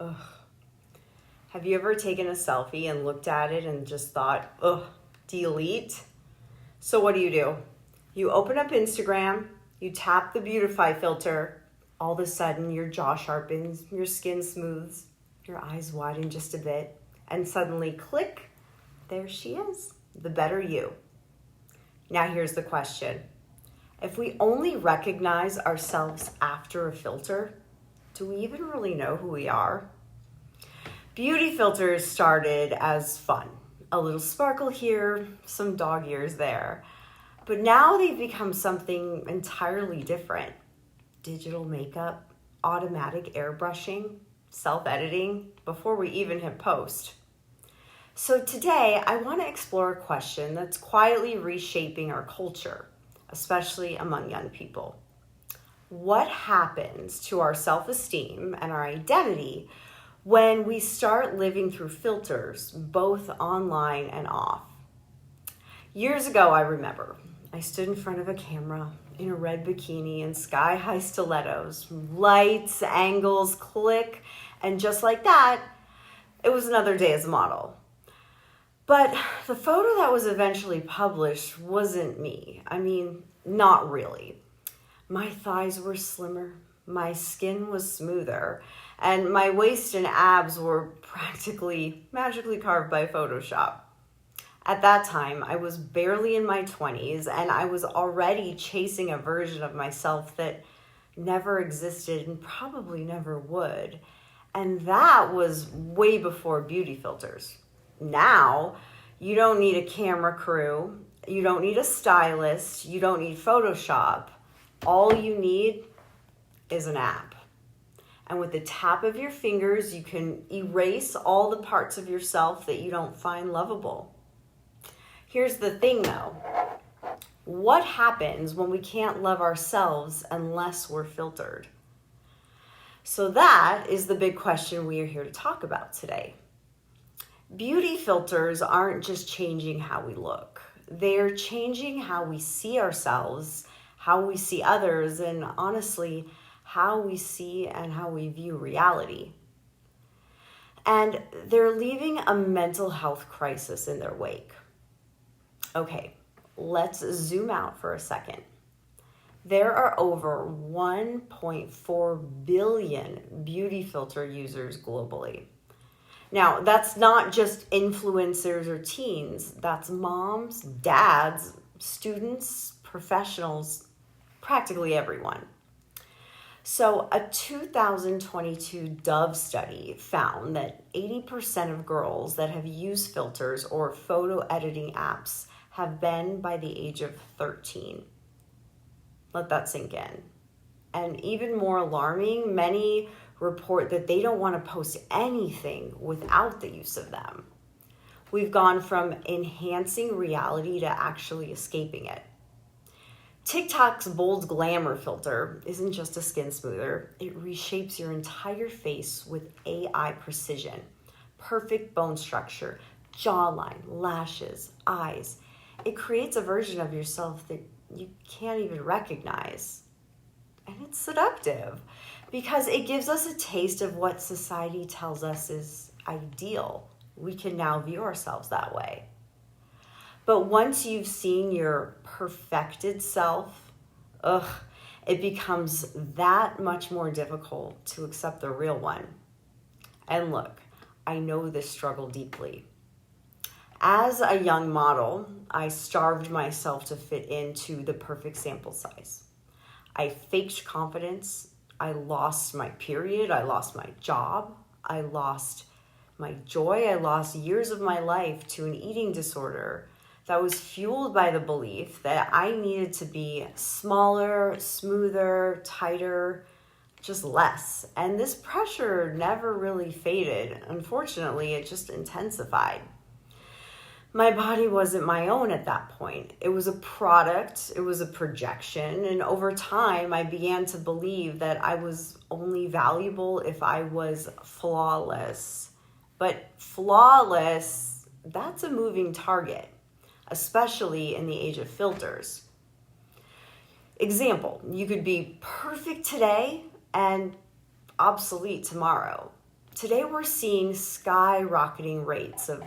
Ugh. Have you ever taken a selfie and looked at it and just thought, ugh, delete? So what do? You open up Instagram, you tap the beautify filter, all of a sudden your jaw sharpens, your skin smooths, your eyes widen just a bit, and suddenly click, there she is, the better you. Now here's the question. If we only recognize ourselves after a filter, do we even really know who we are? Beauty filters started as fun. A little sparkle here, some dog ears there. But now they've become something entirely different. Digital makeup, automatic airbrushing, self-editing, before we even hit post. So today, I want to explore a question that's quietly reshaping our culture, especially among young people. What happens to our self-esteem and our identity when we start living through filters, both online and off? Years ago, I remember, I stood in front of a camera in a red bikini and sky-high stilettos, lights, angles, click, and just like that, it was another day as a model. But the photo that was eventually published wasn't me. I mean, not really. My thighs were slimmer, my skin was smoother, and my waist and abs were practically magically carved by Photoshop. At that time, I was barely in my 20s, and I was already chasing a version of myself that never existed and probably never would. And that was way before beauty filters. Now, you don't need a camera crew, you don't need a stylist, you don't need Photoshop. All you need is an app. And with the tap of your fingers, you can erase all the parts of yourself that you don't find lovable. Here's the thing though. What happens when we can't love ourselves unless we're filtered? So that is the big question we are here to talk about today. Beauty filters aren't just changing how we look. They're changing how we see ourselves, how we see others, and honestly, how we see and how we view reality. And they're leaving a mental health crisis in their wake. Okay, let's zoom out for a second. There are over 1.4 billion beauty filter users globally. Now, that's not just influencers or teens. That's moms, dads, students, professionals, practically everyone. So a 2022 Dove study found that 80% of girls that have used filters or photo editing apps have been by the age of 13. Let that sink in. And even more alarming, many report that they don't want to post anything without the use of them. We've gone from enhancing reality to actually escaping it. TikTok's bold glamour filter isn't just a skin smoother, it reshapes your entire face with AI precision. Perfect bone structure, jawline, lashes, eyes. It creates a version of yourself that you can't even recognize. And it's seductive because it gives us a taste of what society tells us is ideal. We can now view ourselves that way. But once you've seen your perfected self, it becomes that much more difficult to accept the real one. And look, I know this struggle deeply. As a young model, I starved myself to fit into the perfect sample size. I faked confidence. I lost my period. I lost my job. I lost my joy. I lost years of my life to an eating disorder that was fueled by the belief that I needed to be smaller, smoother, tighter, just less. And this pressure never really faded. Unfortunately, it just intensified. My body wasn't my own at that point. It was a product, it was a projection, and over time I began to believe that I was only valuable if I was flawless. But flawless, that's a moving target, especially in the age of filters. Example, you could be perfect today and obsolete tomorrow. Today we're seeing skyrocketing rates of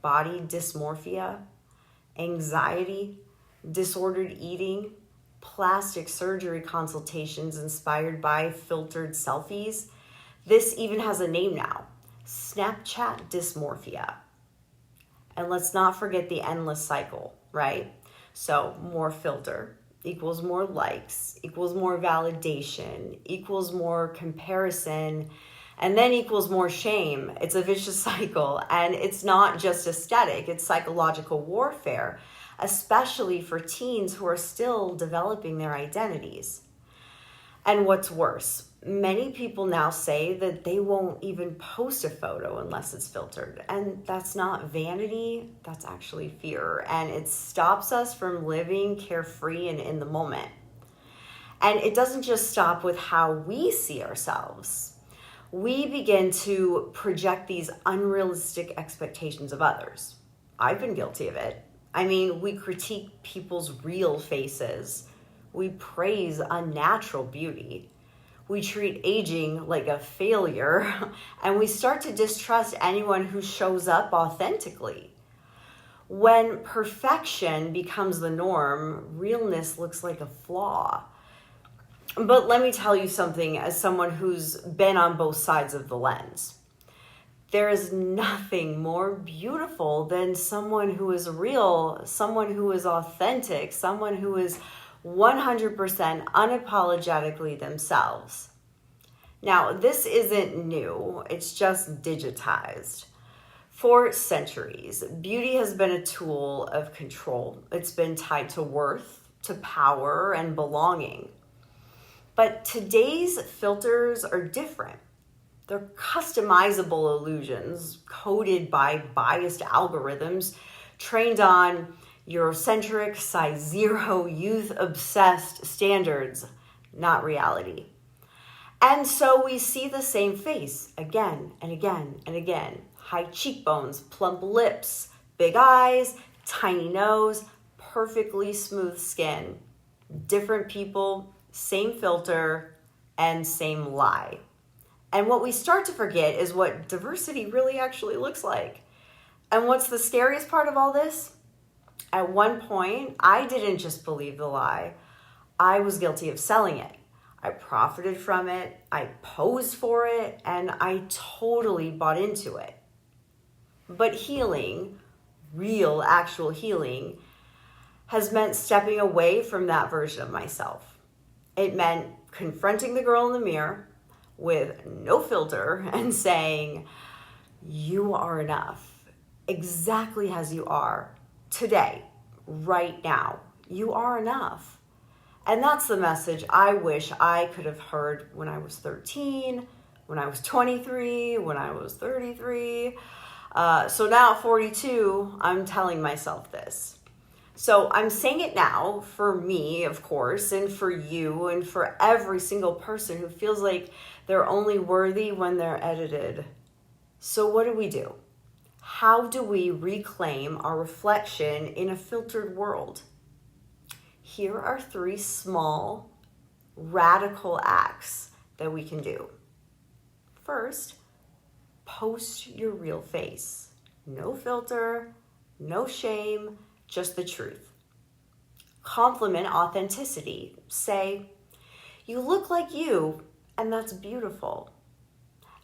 body dysmorphia, anxiety, disordered eating, plastic surgery consultations inspired by filtered selfies. This even has a name now, Snapchat dysmorphia. And let's not forget the endless cycle, right? So more filter equals more likes, equals more validation, equals more comparison, and then equals more shame. It's a vicious cycle, and it's not just aesthetic, it's psychological warfare, especially for teens who are still developing their identities. And what's worse, many people now say that they won't even post a photo unless it's filtered. And that's not vanity, that's actually fear. And it stops us from living carefree and in the moment. And it doesn't just stop with how we see ourselves. We begin to project these unrealistic expectations of others. I've been guilty of it. I mean, we critique people's real faces. We praise unnatural beauty. We treat aging like a failure, and we start to distrust anyone who shows up authentically. When perfection becomes the norm, realness looks like a flaw. But let me tell you something, as someone who's been on both sides of the lens. There is nothing more beautiful than someone who is real, someone who is authentic, someone who is 100% unapologetically themselves. Now, this isn't new, it's just digitized. For centuries, beauty has been a tool of control. It's been tied to worth, to power, and belonging. But today's filters are different. They're customizable illusions coded by biased algorithms trained on Eurocentric, size zero, youth-obsessed standards, not reality. And so we see the same face again and again and again. High cheekbones, plump lips, big eyes, tiny nose, perfectly smooth skin. Different people, same filter, and same lie. And what we start to forget is what diversity really actually looks like. And what's the scariest part of all this? At one point, I didn't just believe the lie. I was guilty of selling it. I profited from it, I posed for it, and I totally bought into it. But healing, real, actual healing, has meant stepping away from that version of myself. It meant confronting the girl in the mirror with no filter and saying, you are enough, exactly as you are, today, right now. You are enough. And that's the message I wish I could have heard when I was 13, when I was 23, when I was 33. So now at 42, I'm telling myself this. So I'm saying it now for me, of course, and for you, and for every single person who feels like they're only worthy when they're edited. So what do? How do we reclaim our reflection in a filtered world? Here are 3 small, radical acts that we can do. First, post your real face. No filter, no shame, just the truth. Compliment authenticity. Say, you look like you, and that's beautiful.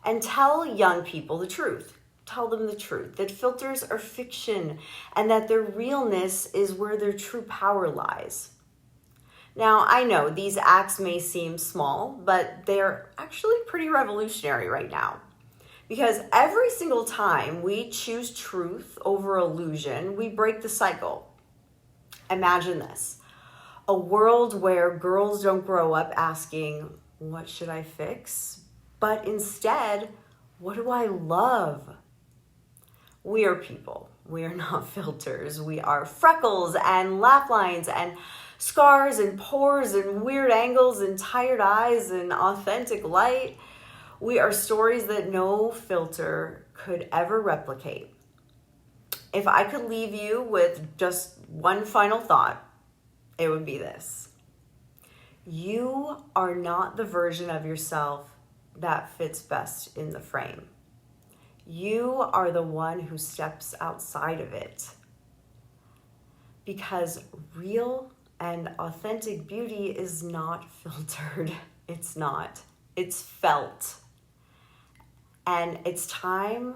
And tell young people the truth. Tell them the truth, that filters are fiction and that their realness is where their true power lies. Now, I know these acts may seem small, but they're actually pretty revolutionary right now. Because every single time we choose truth over illusion, we break the cycle. Imagine this, a world where girls don't grow up asking, what should I fix? But instead, what do I love? We are people. We are not filters. We are freckles and laugh lines and scars and pores and weird angles and tired eyes and authentic light. We are stories that no filter could ever replicate. If I could leave you with just one final thought, it would be this. You are not the version of yourself that fits best in the frame. You are the one who steps outside of it. Because real and authentic beauty is not filtered. It's not. It's felt. And it's time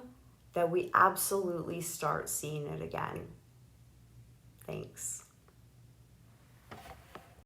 that we absolutely start seeing it again. Thanks.